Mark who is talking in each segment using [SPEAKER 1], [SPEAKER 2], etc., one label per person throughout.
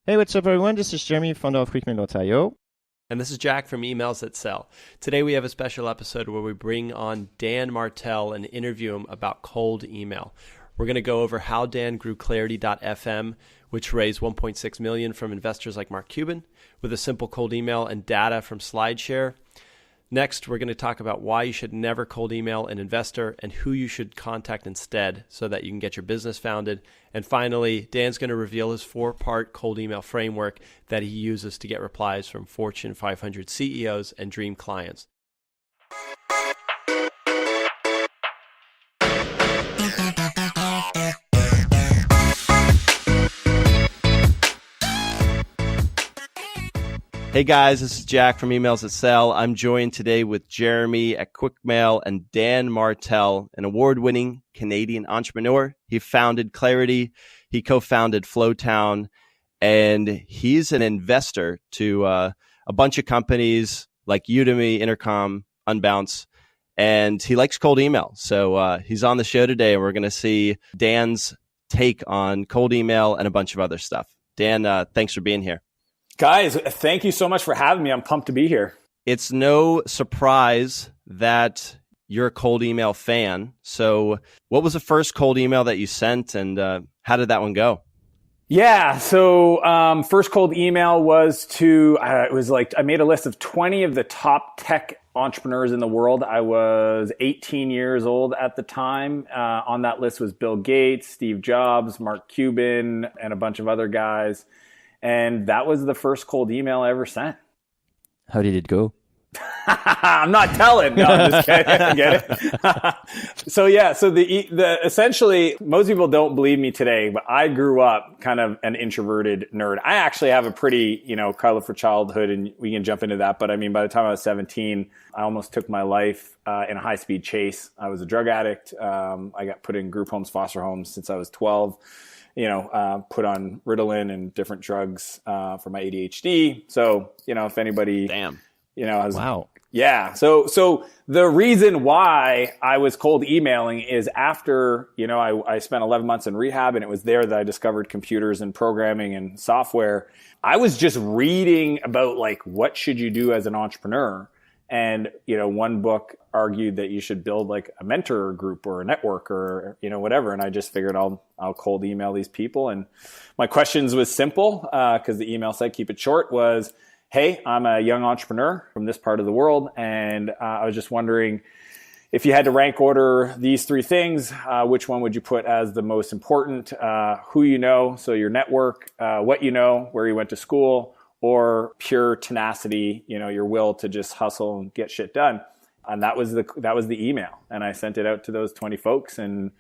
[SPEAKER 1] Hey, what's up, everyone? This is Jeremy, founder of QuickMail.io.
[SPEAKER 2] And this is Jack from Emails That Sell. Today we have a special episode where we bring on Dan Martell and interview him about cold email. We're going to go over how Dan grew Clarity.fm, which raised $1.6 million from investors like Mark Cuban, with a simple cold email and data from SlideShare. Next, we're going to talk about why you should never cold email an investor and who you should contact instead so that you can get your business founded. And finally, Dan's going to reveal his 4-part cold email framework that he uses to get replies from Fortune 500 CEOs and dream clients. Hey guys, this is Jack from Emails That Sell. I'm joined today with Jeremy at QuickMail and Dan Martell, an award-winning Canadian entrepreneur. He founded Clarity, he co-founded Flowtown, and he's an investor to a bunch of companies like Udemy, Intercom, Unbounce, and he likes cold email. So he's on the show today, and we're going to see Dan's take on cold email and a bunch of other stuff. Dan, thanks for being here.
[SPEAKER 3] Guys, thank you so much for having me. I'm pumped to be here.
[SPEAKER 2] It's no surprise that you're a cold email fan. So what was the first cold email that you sent, and how did that one go?
[SPEAKER 3] Yeah, so first cold email was to, I made a list of 20 of the top tech entrepreneurs in the world. I was 18 years old at the time. On that list was Bill Gates, Steve Jobs, Mark Cuban, and a bunch of other guys. And that was the first cold email I ever sent.
[SPEAKER 1] How did it go?
[SPEAKER 3] I'm not telling. No, I'm just kidding. Get it? So the essentially, most people don't believe me today, but I grew up kind of an introverted nerd. I actually have a pretty, colorful childhood, and we can jump into that. But I mean, by the time I was 17, I almost took my life in a high-speed chase. I was a drug addict. I got put in group homes, foster homes since I was 12. Put on Ritalin and different drugs for my ADHD. So, if anybody,
[SPEAKER 2] Wow.
[SPEAKER 3] Yeah. So the reason why I was cold emailing is after, I spent 11 months in rehab, and it was there that I discovered computers and programming and software. I was just reading about what should you do as an entrepreneur? And, one book argued that you should build like a mentor group or a network or, whatever. And I just figured I'll cold email these people. And my questions was simple because the email said, keep it short, was, hey, I'm a young entrepreneur from this part of the world. And I was just wondering if you had to rank order these 3 things, which one would you put as the most important? Who you know, so your network, what you know, where you went to school, or pure tenacity, your will to just hustle and get shit done. And that was the email. And I sent it out to those 20 folks, and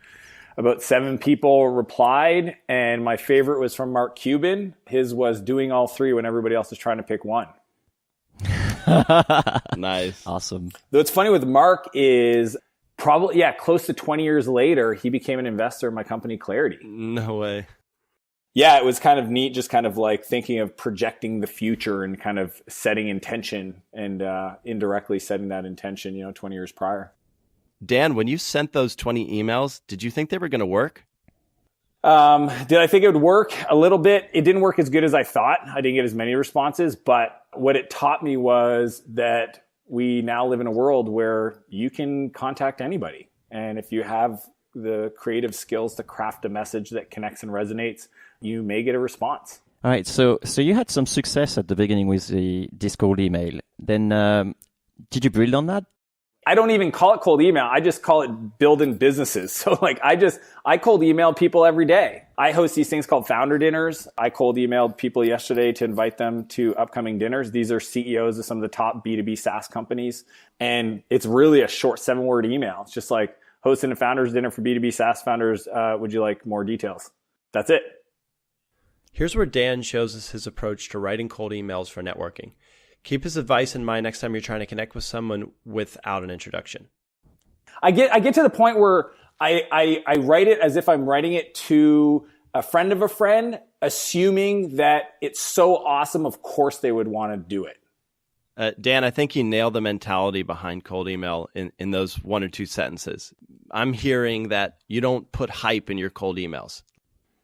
[SPEAKER 3] about 7 people replied. And my favorite was from Mark Cuban. His was doing all 3 when everybody else is trying to pick one.
[SPEAKER 2] Nice.
[SPEAKER 1] Awesome.
[SPEAKER 3] What's funny with Mark is probably, close to 20 years later, he became an investor in my company, Clarity.
[SPEAKER 2] No way.
[SPEAKER 3] Yeah, it was kind of neat, just kind of like thinking of projecting the future and kind of setting intention and indirectly setting that intention, 20 years prior.
[SPEAKER 2] Dan, when you sent those 20 emails, did you think they were going to work?
[SPEAKER 3] Did I think it would work? A little bit. It didn't work as good as I thought. I didn't get as many responses, but what it taught me was that we now live in a world where you can contact anybody. And if you have the creative skills to craft a message that connects and resonates, you may get a response.
[SPEAKER 1] All right, so you had some success at the beginning with this cold email. Then did you build on that?
[SPEAKER 3] I don't even call it cold email. I just call it building businesses. So I cold email people every day. I host these things called founder dinners. I cold emailed people yesterday to invite them to upcoming dinners. These are CEOs of some of the top B2B SaaS companies. And it's really a short 7-word email. It's just like hosting a founders dinner for B2B SaaS founders. Would you like more details? That's it.
[SPEAKER 2] Here's where Dan shows us his approach to writing cold emails for networking. Keep his advice in mind next time you're trying to connect with someone without an introduction.
[SPEAKER 3] I get to the point where I write it as if I'm writing it to a friend of a friend, assuming that it's so awesome, of course they would want to do it.
[SPEAKER 2] Dan, I think you nailed the mentality behind cold email in those 1 or 2 sentences. I'm hearing that you don't put hype in your cold emails.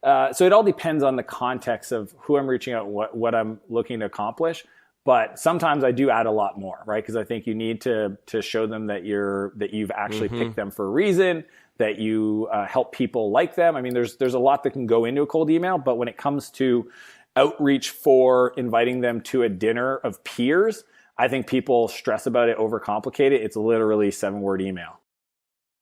[SPEAKER 3] So it all depends on the context of who I'm reaching out, what I'm looking to accomplish. But sometimes I do add a lot more, right? Because I think you need to show them that you've actually picked them for a reason, that you help people like them. I mean, there's a lot that can go into a cold email, but when it comes to outreach for inviting them to a dinner of peers, I think people stress about it, overcomplicate it. It's literally 7-word email.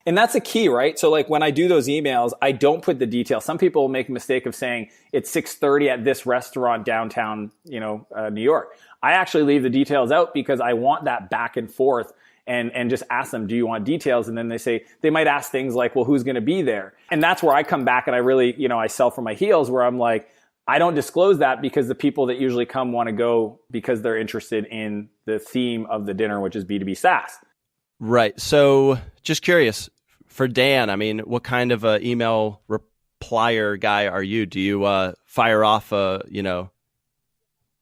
[SPEAKER 3] And that's a key, right? So like when I do those emails, I don't put the details. Some people make a mistake of saying it's 6:30 at this restaurant downtown, New York. I actually leave the details out because I want that back and forth and just ask them, do you want details? And then they might ask things like, well, who's going to be there? And that's where I come back and I really, I sell from my heels where I'm like, I don't disclose that because the people that usually come want to go because they're interested in the theme of the dinner, which is B2B SaaS.
[SPEAKER 2] Right. So just curious, for Dan, I mean, what kind of a email replier guy are you? Do you fire off Well,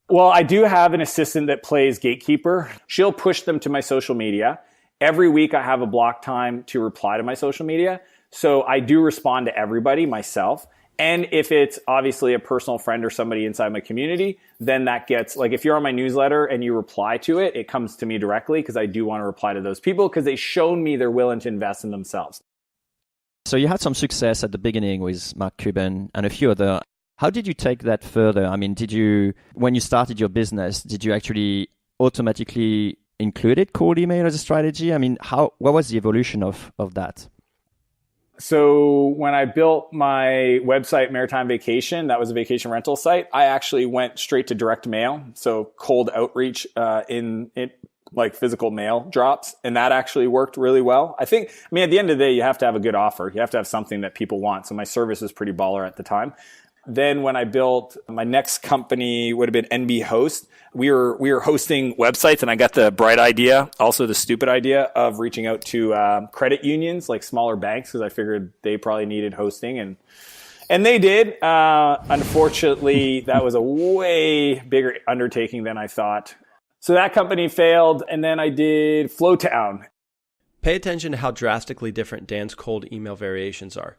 [SPEAKER 3] I do have an assistant that plays gatekeeper. She'll push them to my social media. Every week I have a block time to reply to my social media. So I do respond to everybody myself. And if it's obviously a personal friend or somebody inside my community, then that gets, like if you're on my newsletter and you reply to it, it comes to me directly because I do want to reply to those people because they've shown me they're willing to invest in themselves.
[SPEAKER 1] So you had some success at the beginning with Mark Cuban and a few other. How did you take that further? I mean, when you started your business, did you actually automatically include cold email as a strategy? I mean, what was the evolution of that?
[SPEAKER 3] So when I built my website, Maritime Vacation, that was a vacation rental site, I actually went straight to direct mail. So cold outreach in like physical mail drops. And that actually worked really well. At the end of the day, you have to have a good offer. You have to have something that people want. So my service was pretty baller at the time. Then when I built my next company, would have been NB Host. We were hosting websites, and I got the bright idea, also the stupid idea of reaching out to credit unions, like smaller banks, because I figured they probably needed hosting, and they did. Unfortunately, that was a way bigger undertaking than I thought. So that company failed, and then I did Flowtown.
[SPEAKER 2] Pay attention to how drastically different Dan's cold email variations are.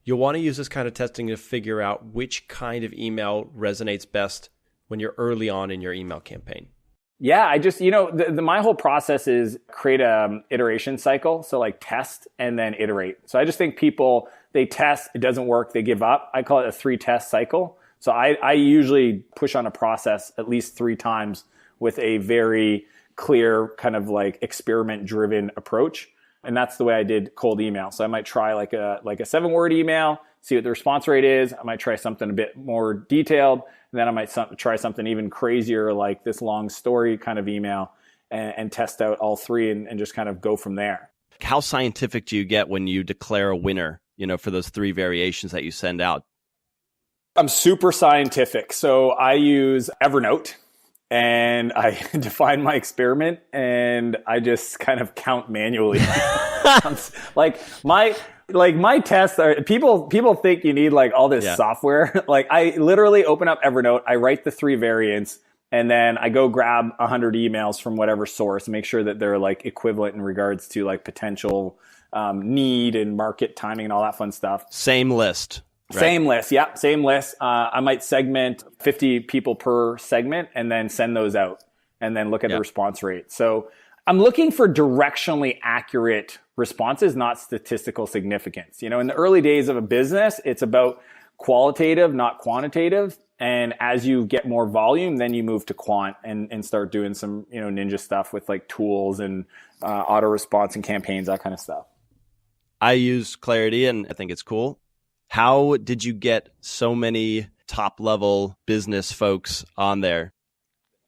[SPEAKER 2] You'll want to use this kind of testing to figure out which kind of email resonates best when you're early on in your email campaign.
[SPEAKER 3] Yeah, I just, my whole process is create a iteration cycle. So like test and then iterate. So I just think people, they test, it doesn't work, they give up. I call it a 3-test cycle. So I usually push on a process at least 3 times with a very clear kind of like experiment driven approach. And that's the way I did cold email. So I might try like a 7-word email, see what the response rate is. I might try something a bit more detailed. And then I might try something even crazier, like this long story kind of email, and test out all 3 and just kind of go from there.
[SPEAKER 2] How scientific do you get when you declare a winner, for those 3 variations that you send out?
[SPEAKER 3] I'm super scientific. So I use Evernote. And I define my experiment and I just kind of count manually. my tests are, people think you need like all this software. Like I literally open up Evernote, I write the 3 variants, and then I go grab 100 emails from whatever source and make sure that they're like equivalent in regards to like potential need and market timing and all that fun stuff.
[SPEAKER 2] Same list. Right.
[SPEAKER 3] Same list. Yep. Same list. I might segment 50 people per segment and then send those out and then look at the response rate. So I'm looking for directionally accurate responses, not statistical significance. In the early days of a business, it's about qualitative, not quantitative. And as you get more volume, then you move to quant and start doing some, ninja stuff with like tools and auto response and campaigns, that kind of stuff.
[SPEAKER 2] I use Clarity and I think it's cool. How did you get so many top-level business folks on there?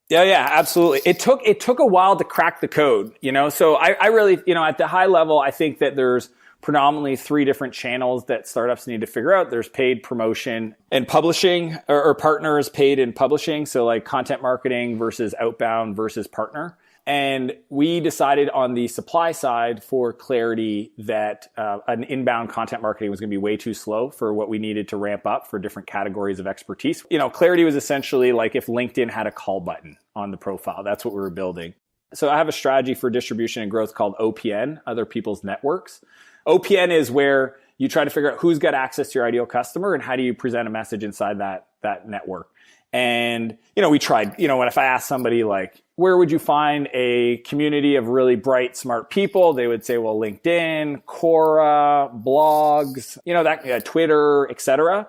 [SPEAKER 3] Yeah, absolutely. It took a while to crack the code, So I really, at the high level, I think that there's predominantly 3 different channels that startups need to figure out. There's paid promotion and publishing, or partners paid in publishing. So like content marketing versus outbound versus partner. And we decided on the supply side for Clarity that an inbound content marketing was going to be way too slow for what we needed to ramp up for different categories of expertise. Clarity was essentially like if LinkedIn had a call button on the profile. That's what we were building. So I have a strategy for distribution and growth called OPN, Other People's Networks. OPN is where you try to figure out who's got access to your ideal customer and how do you present a message inside that network. And, we tried, if I asked somebody like, where would you find a community of really bright, smart people? They would say, well, LinkedIn, Quora, blogs, Twitter, etc.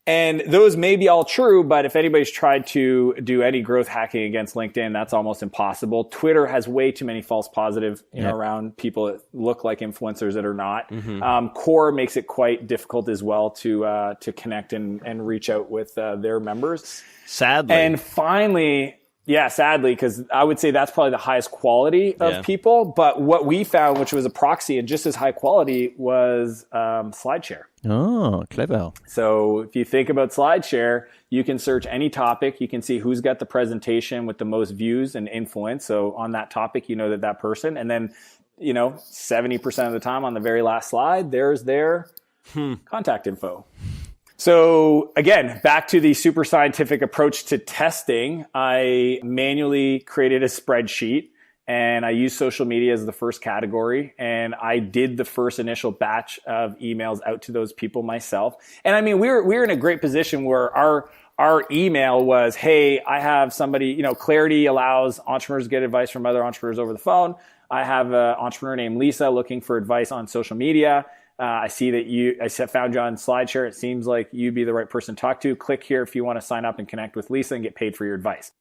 [SPEAKER 3] And those may be all true, but if anybody's tried to do any growth hacking against LinkedIn, that's almost impossible. Twitter has way too many false positives around people that look like influencers that are not. Quora makes it quite difficult as well to connect and reach out with their members.
[SPEAKER 2] Sadly.
[SPEAKER 3] And finally, sadly, because I would say that's probably the highest quality of people. But what we found, which was a proxy and just as high quality, was SlideShare.
[SPEAKER 1] Oh, clever.
[SPEAKER 3] So if you think about SlideShare, you can search any topic. You can see who's got the presentation with the most views and influence. So on that topic, that person. And then, 70% of the time on the very last slide, there's their contact info. So again, back to the super scientific approach to testing, I manually created a spreadsheet and I used social media as the first category. And I did the first initial batch of emails out to those people myself. And I mean, we were in a great position where our email was, hey, I have somebody, Clarity allows entrepreneurs to get advice from other entrepreneurs over the phone. I have an entrepreneur named Lisa looking for advice on social media. I see that I found you on SlideShare. It seems like you'd be the right person to talk to. Click here if you want to sign up and connect with Lisa and get paid for your advice.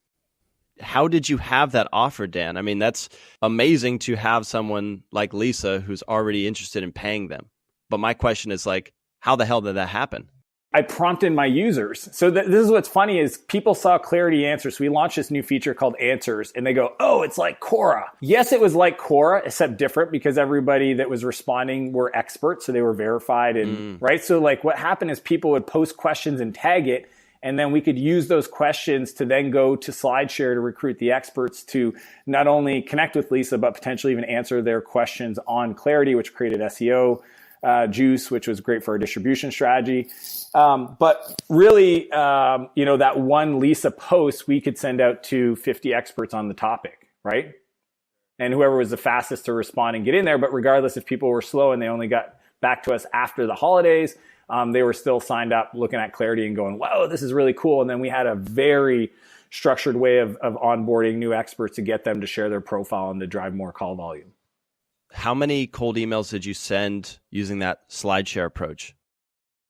[SPEAKER 2] How did you have that offer, Dan? I mean, that's amazing to have someone like Lisa who's already interested in paying them. But my question is how the hell did that happen?
[SPEAKER 3] I prompted my users. So this is what's funny is people saw Clarity Answers. So we launched this new feature called Answers and they go, oh, it's like Quora. Yes, it was like Quora, except different because everybody that was responding were experts. So they were verified and right. So what happened is people would post questions and tag it. And then we could use those questions to then go to SlideShare to recruit the experts to not only connect with Lisa, but potentially even answer their questions on Clarity, which created SEO juice, which was great for our distribution strategy. But really, that one Lisa post, we could send out to 50 experts on the topic, right? And whoever was the fastest to respond and get in there. But regardless, if people were slow and they only got back to us after the holidays, they were still signed up looking at Clarity and going, wow, this is really cool. And then we had a very structured way of onboarding new experts to get them to share their profile and to drive more call volume.
[SPEAKER 2] How many cold emails did you send using that SlideShare approach?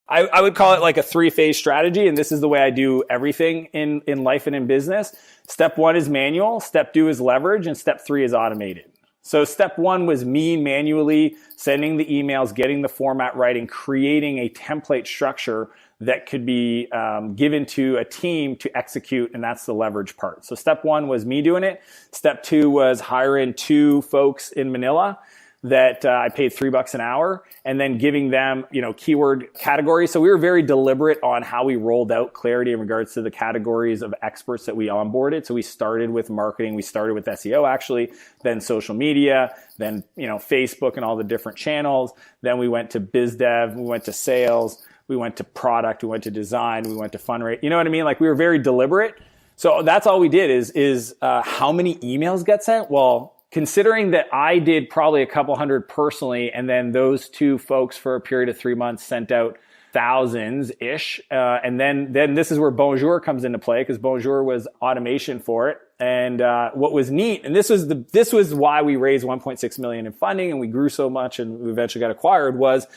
[SPEAKER 3] I would call it like a 3-phase strategy. And this is the way I do everything in life and in business. Step 1 is manual. Step 2 is leverage. And step 3 is automated. So step 1 was me manually sending the emails, getting the format right, and creating a template structure that could be given to a team to execute, and that's the leverage part. So step 1 was me doing it. Step 2 was hiring 2 folks in Manila that I paid $3 an hour, and then giving them, keyword categories. So we were very deliberate on how we rolled out Clarity in regards to the categories of experts that we onboarded. So we started with marketing, we started with SEO actually, then social media, then, Facebook and all the different channels. Then we went to biz dev, we went to sales, we went to product, we went to design, we went to fundraising. You know what I mean? We were very deliberate. So that's all we did is how many emails get sent? Well, considering that I did probably a couple hundred personally, and then those 2 folks for a period of 3 months sent out thousands-ish. And then this is where Bonjour comes into play, because Bonjour was automation for it. And what was neat, and this was why we raised $1.6 million in funding and we grew so much and we eventually got acquired, was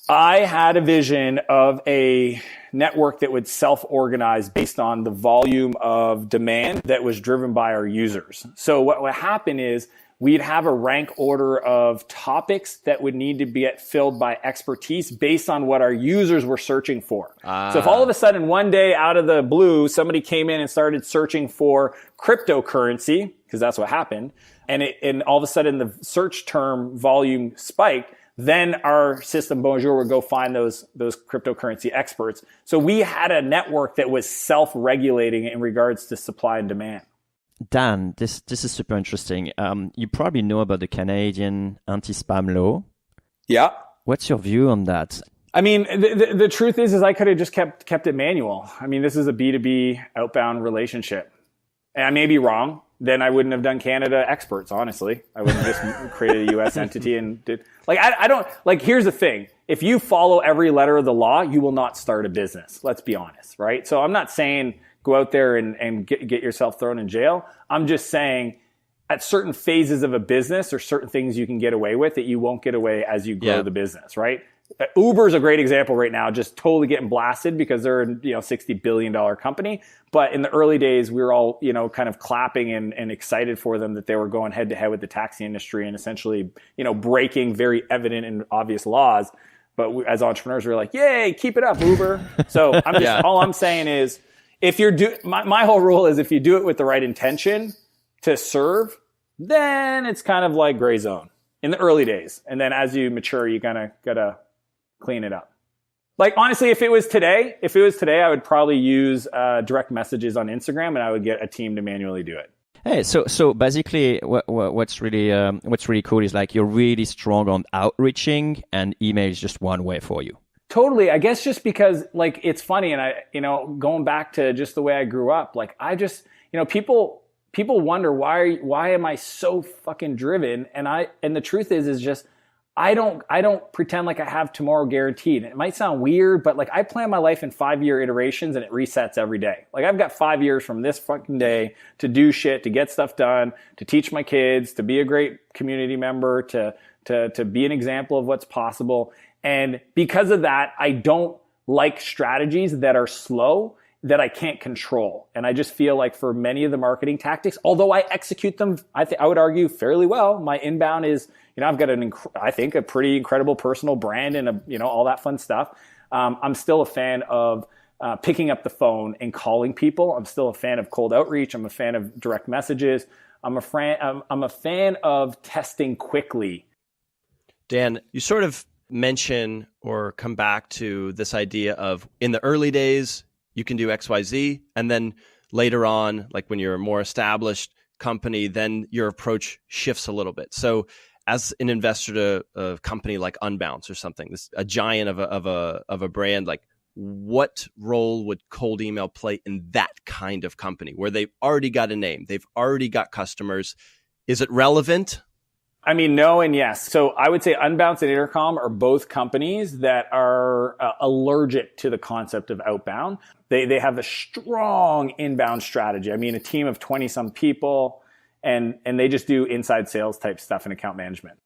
[SPEAKER 3] I had a vision of a network that would self-organize based on the volume of demand that was driven by our users. So what would happen is we'd have a rank order of topics that would need to be filled by expertise based on what our users were searching for. So if all of a sudden one day out of the blue, somebody came in and started searching for cryptocurrency, because that's what happened, and all of a sudden the search term volume spiked, then our system, Bonjour, would go find those cryptocurrency experts. So we had a network that was self-regulating in regards to supply and demand.
[SPEAKER 1] Dan, this is super interesting. You probably know about the Canadian anti-spam law.
[SPEAKER 3] Yeah.
[SPEAKER 1] What's your view on that?
[SPEAKER 3] I mean, the truth is I could have just kept it manual. I mean, this is a B2B outbound relationship. And I may be wrong. then I wouldn't have done Canada Experts, honestly. I wouldn't have just created a US entity and did, like, I don't, like, here's the thing. If you follow every letter of the law, you will not start a business. Let's be honest, right? So I'm not saying go out there and get yourself thrown in jail. I'm just saying at certain phases of a business, or certain things you can get away with that you won't get away as you grow the business, right? Uber is a great example right now, just totally getting blasted because they're a $60 billion company. But in the early days, we were all kind of clapping and excited for them that they were going head to head with the taxi industry and essentially breaking very evident and obvious laws. But as entrepreneurs, we're like, yay, keep it up, Uber. So I'm just all I'm saying is, if you're my whole rule is, if you do it with the right intention to serve, then it's kind of like gray zone in the early days. And then as you mature, you kind of gotta clean it up. Like, honestly, if it was today, I would probably use direct messages on Instagram, and I would get a team to manually do it.
[SPEAKER 1] Hey, so basically, what's really cool is, like, you're really strong on outreaching, and email is just one way for you.
[SPEAKER 3] Totally. I guess just because, like, it's funny, and going back to just the way I grew up, like, I just, people wonder why am I so fucking driven, and the truth is just, I don't pretend like I have tomorrow guaranteed. It might sound weird, but, like, I plan my life in 5-year iterations, and it resets every day. Like, I've got 5 years from this fucking day to do shit, to get stuff done, to teach my kids, to be a great community member, to be an example of what's possible. And because of that, I don't like strategies that are slow, that I can't control. And I just feel like for many of the marketing tactics, although I execute them, I would argue fairly well, my inbound is, I've got I think a pretty incredible personal brand and all that fun stuff. I'm still a fan of picking up the phone and calling people. I'm still a fan of cold outreach. I'm a fan of direct messages. I'm a fan of testing quickly.
[SPEAKER 2] Dan, you sort of mention or come back to this idea of, in the early days, you can do XYZ, and then later on, like when you're a more established company, then your approach shifts a little bit. So as an investor to a company like Unbounce or something, a giant of a brand, like, what role would cold email play in that kind of company where they've already got a name, they've already got customers? Is it relevant?
[SPEAKER 3] I mean, no and yes. So I would say Unbounce and Intercom are both companies that are allergic to the concept of outbound. They have a strong inbound strategy. I mean, a team of 20-some people, and they just do inside sales type stuff and account management.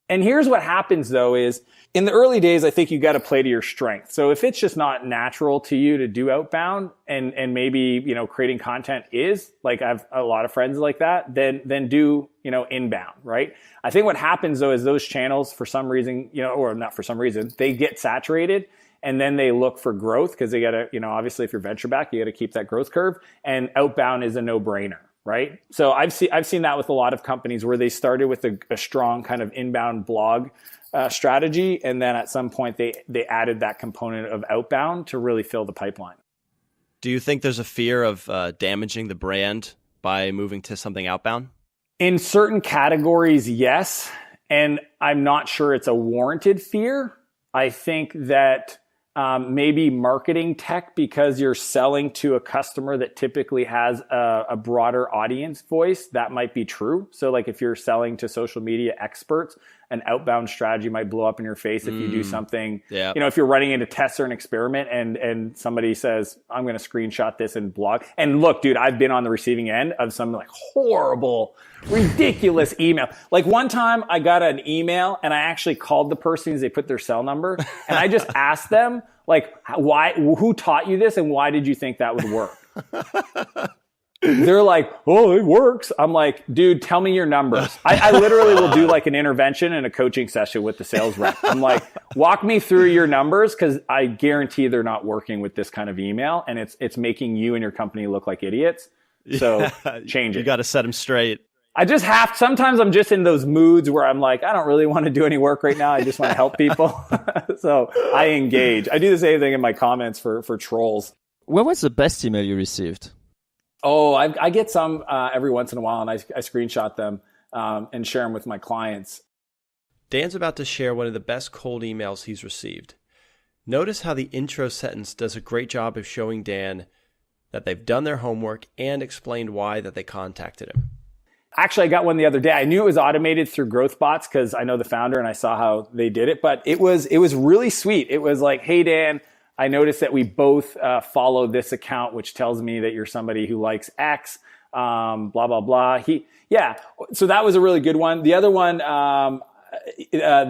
[SPEAKER 3] And here's what happens, though, is in the early days, I think you got to play to your strength. So if it's just not natural to you to do outbound, and maybe, creating content is, like, I have a lot of friends like that, then do, inbound, right? I think what happens, though, is those channels, for some reason, or not for some reason, they get saturated, and then they look for growth because they got to, obviously, if you're venture back, you got to keep that growth curve, and outbound is a no-brainer. Right. So I've seen that with a lot of companies where they started with a strong kind of inbound blog strategy. And then at some point they added that component of outbound to really fill the pipeline.
[SPEAKER 2] Do you think there's a fear of damaging the brand by moving to something outbound?
[SPEAKER 3] In certain categories, yes. And I'm not sure it's a warranted fear. I think that maybe marketing tech, because you're selling to a customer that typically has a broader audience voice, that might be true. So, like, if you're selling to social media experts, an outbound strategy might blow up in your face if you do something.
[SPEAKER 2] Yeah.
[SPEAKER 3] If you're running into tests or an experiment and somebody says, I'm going to screenshot this and blog. And look, dude, I've been on the receiving end of some, like, horrible, ridiculous email. Like, one time I got an email and I actually called the person as they put their cell number, and I just asked them, like, who taught you this and why did you think that would work? They're like, oh, it works. I'm like, dude, tell me your numbers. I literally will do, like, an intervention and a coaching session with the sales rep. I'm like, walk me through your numbers, because I guarantee they're not working with this kind of email, and it's making you and your company look like idiots. So change it.
[SPEAKER 2] You got to set them straight.
[SPEAKER 3] Sometimes I'm just in those moods where I'm like, I don't really want to do any work right now. I just want to help people. So I engage. I do the same thing in my comments for trolls.
[SPEAKER 1] What was the best email you received?
[SPEAKER 3] Oh, I get some every once in a while, and I screenshot them and share them with my clients.
[SPEAKER 2] Dan's about to share one of the best cold emails he's received. Notice how the intro sentence does a great job of showing Dan that they've done their homework and explained why that they contacted him.
[SPEAKER 3] Actually, I got one the other day. I knew it was automated through GrowthBots because I know the founder and I saw how they did it. But it was really sweet. It was like, hey, Dan, I noticed that we both follow this account, which tells me that you're somebody who likes X, blah, blah, blah. So that was a really good one. The other one,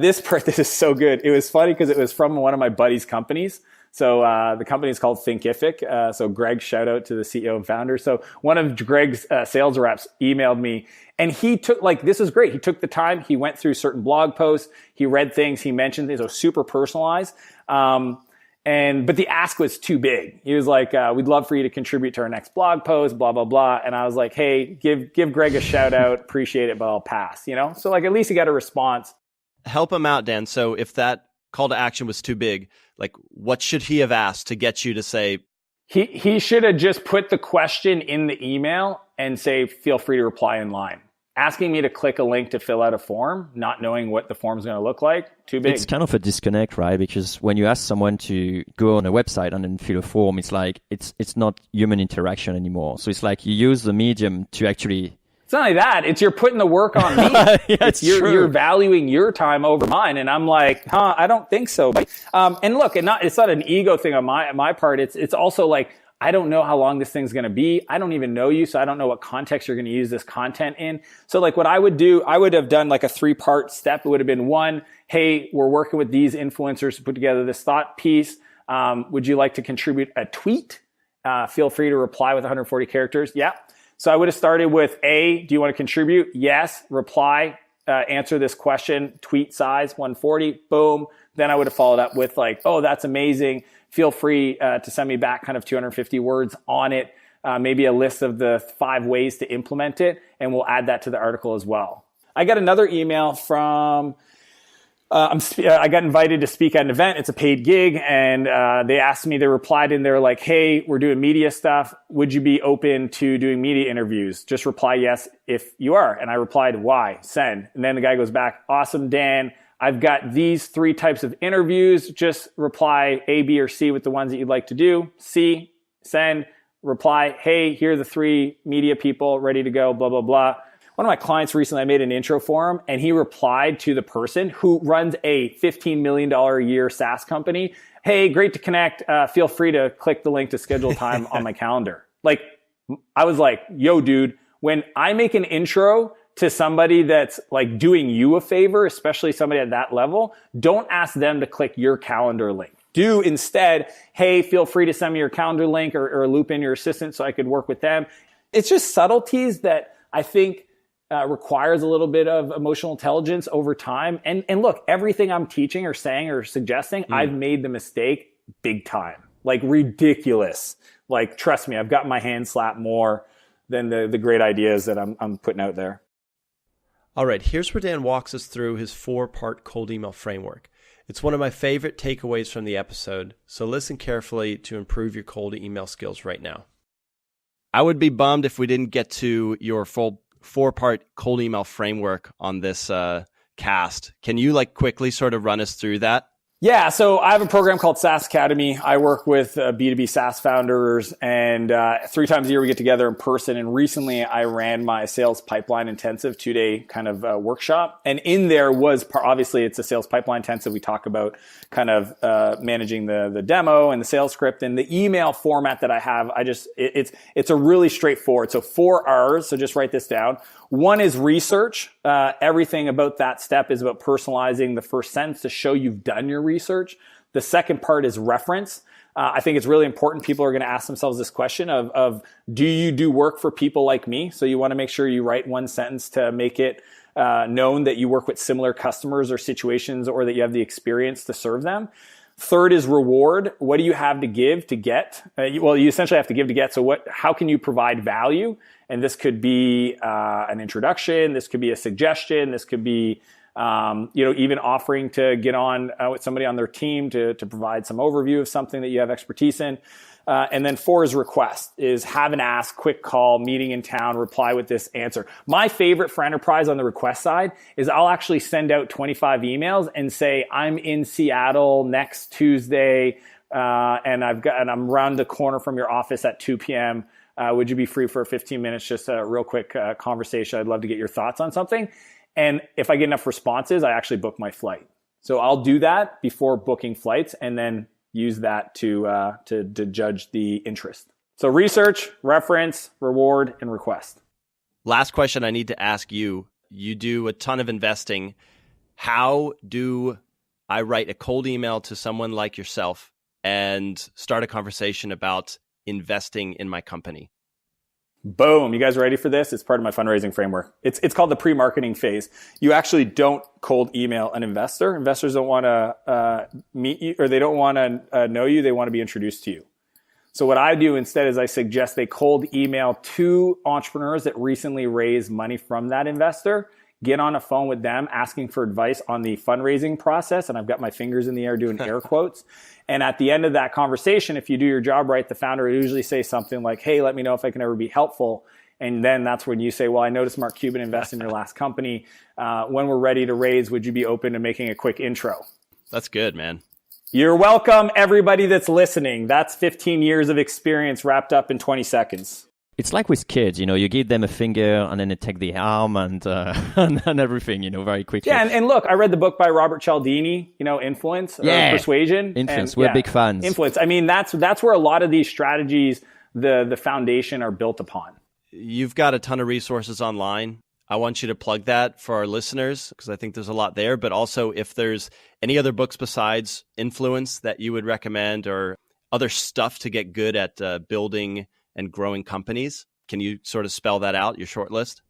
[SPEAKER 3] this is so good. It was funny because it was from one of my buddy's companies. So the company is called Thinkific. So Greg, shout out to the CEO and founder. So one of Greg's sales reps emailed me, and he took, this is great. He took the time. He went through certain blog posts. He read things. He mentioned things. It was super personalized. But the ask was too big. He was like, we'd love for you to contribute to our next blog post, blah, blah, blah. And I was like, hey, give Greg a shout out. Appreciate it, but I'll pass, So at least he got a response.
[SPEAKER 2] Help him out, Dan. So if that call to action was too big, what should he have asked to get you to say?
[SPEAKER 3] He should have just put the question in the email and say, feel free to reply in line. Asking me to click a link to fill out a form, not knowing what the form's going to look like, too big.
[SPEAKER 1] It's kind of a disconnect, right? Because when you ask someone to go on a website and then fill a form, it's like it's not human interaction anymore. So it's like you use the medium to actually...
[SPEAKER 3] It's not only that, it's you're putting the work on me. You're valuing your time over mine. And I'm like, I don't think so. And look, it's not an ego thing on my part. It's also like, I don't know how long this thing's going to be. I don't even know you, so I don't know what context you're going to use this content in. So what I would do, I would have done a 3-part step. It would have been 1, hey, we're working with these influencers to put together this thought piece. Would you like to contribute a tweet? Feel free to reply with 140 characters. Yeah. So I would have started with A, do you want to contribute? Yes. Reply, answer this question, tweet size 140, boom. Then I would have followed up with oh, that's amazing. Feel free to send me back kind of 250 words on it, maybe a list of the 5 ways to implement it, and we'll add that to the article as well. I got another email from... I got invited to speak at an event. It's a paid gig. And they asked me, they replied and they're like, hey, we're doing media stuff. Would you be open to doing media interviews? Just reply yes if you are. And I replied, why? Send. And then the guy goes back, awesome, Dan. I've got these 3 types of interviews. Just reply A, B, or C with the ones that you'd like to do. C, send, reply, hey, here are the 3 media people ready to go, blah, blah, blah. One of my clients recently, I made an intro for him, and he replied to the person who runs a $15 million a year SaaS company. Hey, great to connect. Feel free to click the link to schedule time on my calendar. I was like, yo, dude, when I make an intro to somebody that's doing you a favor, especially somebody at that level, don't ask them to click your calendar link. Do instead, hey, feel free to send me your calendar link or loop in your assistant so I could work with them. It's just subtleties that I think requires a little bit of emotional intelligence over time. And look, everything I'm teaching or saying or suggesting, I've made the mistake big time. Ridiculous. Trust me, I've gotten my hand slapped more than the great ideas that I'm putting out there.
[SPEAKER 2] All right, here's where Dan walks us through his 4-part cold email framework. It's one of my favorite takeaways from the episode, so listen carefully to improve your cold email skills right now. I would be bummed if we didn't get to your full 4-part cold email framework on this cast. Can you quickly sort of run us through that?
[SPEAKER 3] Yeah, so I have a program called SaaS Academy. I work with B2B SaaS founders, and 3 times a year we get together in person. And recently I ran my sales pipeline intensive 2-day kind of workshop. And in there was, obviously it's a sales pipeline intensive. We talk about kind of managing the demo and the sales script, and the email format that I have. It's a really straightforward. So 4 R's. So just write this down. 1 is research. Everything about that step is about personalizing the first sentence to show you've done your research. The second part is reference. I think it's really important. People are going to ask themselves this question of do you do work for people like me? So you want to make sure you write 1 sentence to make it known that you work with similar customers or situations, or that you have the experience to serve them. Third is reward. What do you have to give to get? You essentially have to give to get. So how can you provide value? And this could be an introduction. This could be a suggestion. This could be, even offering to get on with somebody on their team to provide some overview of something that you have expertise in. And then 4 is request, is have an ask, quick call, meeting in town, reply with this answer. My favorite for enterprise on the request side is I'll actually send out 25 emails and say, I'm in Seattle next Tuesday, and I'm around the corner from your office at 2 p.m. Would you be free for 15 minutes, just a real quick conversation? I'd love to get your thoughts on something. And if I get enough responses, I actually book my flight. So I'll do that before booking flights and then use that to judge the interest. So research, reference, reward, and request.
[SPEAKER 2] Last question I need to ask you. You do a ton of investing. How do I write a cold email to someone like yourself and start a conversation about investing in my company?
[SPEAKER 3] Boom. You guys ready for this? It's part of my fundraising framework. It's called the pre-marketing phase. You actually don't cold email an investor. Investors don't want to meet you, or they don't want to know you. They want to be introduced to you. So what I do instead is I suggest they cold email 2 entrepreneurs that recently raised money from that investor, get on a phone with them asking for advice on the fundraising process. And I've got my fingers in the air doing air quotes. And at the end of that conversation, if you do your job right, the founder will usually say something like, hey, let me know if I can ever be helpful. And then that's when you say, well, I noticed Mark Cuban invested in your last company. When we're ready to raise, would you be open to making a quick intro?
[SPEAKER 2] That's good, man.
[SPEAKER 3] You're welcome, everybody that's listening. That's 15 years of experience wrapped up in 20 seconds.
[SPEAKER 1] It's like with kids, you give them a finger and then they take the arm and everything, very quickly.
[SPEAKER 3] Yeah, and look, I read the book by Robert Cialdini, Influence, Persuasion.
[SPEAKER 1] Influence, we're big fans.
[SPEAKER 3] Influence. I mean, that's where a lot of these strategies, the foundation are built upon.
[SPEAKER 2] You've got a ton of resources online. I want you to plug that for our listeners because I think there's a lot there. But also, if there's any other books besides Influence that you would recommend or other stuff to get good at building and growing companies, can you sort of spell that out, your short list?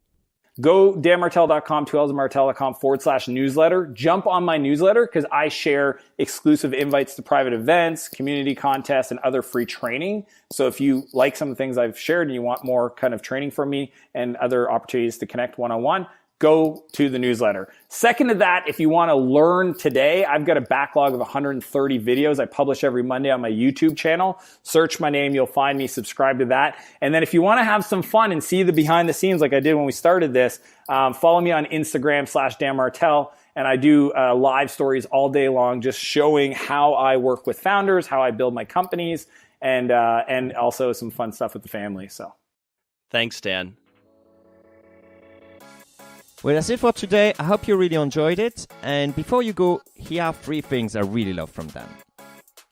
[SPEAKER 3] Go danmartell.com, 2lsmartell.com/newsletter. Jump on my newsletter because I share exclusive invites to private events, community contests, and other free training. So if you like some of the things I've shared and you want more kind of training from me and other opportunities to connect one-on-one, go to the newsletter. Second to that, if you want to learn today, I've got a backlog of 130 videos I publish every Monday on my YouTube channel. Search my name, you'll find me, subscribe to that. And then if you want to have some fun and see the behind the scenes like I did when we started this, follow me on Instagram /DanMartell. And I do live stories all day long, just showing how I work with founders, how I build my companies, and also some fun stuff with the family. So,
[SPEAKER 2] thanks, Dan.
[SPEAKER 1] Well, that's it for today. I hope you really enjoyed it. And before you go, here are 3 things I really love from Dan.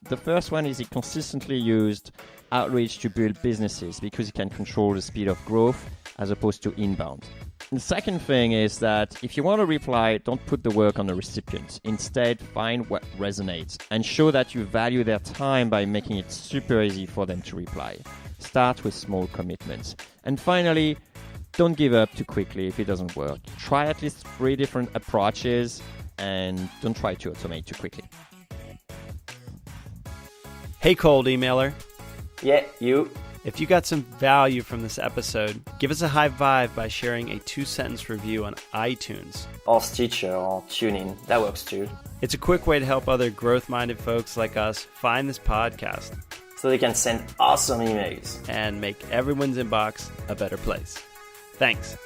[SPEAKER 1] The first one is he consistently used outreach to build businesses because he can control the speed of growth as opposed to inbound. And the second thing is that if you want to reply, don't put the work on the recipient. Instead, find what resonates and show that you value their time by making it super easy for them to reply. Start with small commitments. And finally, don't give up too quickly if it doesn't work. Try at least 3 different approaches and don't try to automate too quickly.
[SPEAKER 2] Hey, cold emailer.
[SPEAKER 4] Yeah, you.
[SPEAKER 2] If you got some value from this episode, give us a high five by sharing a 2-sentence review on iTunes.
[SPEAKER 4] Or Stitcher or TuneIn. That works too.
[SPEAKER 2] It's a quick way to help other growth-minded folks like us find this podcast.
[SPEAKER 4] So they can send awesome emails.
[SPEAKER 2] And make everyone's inbox a better place. Thanks.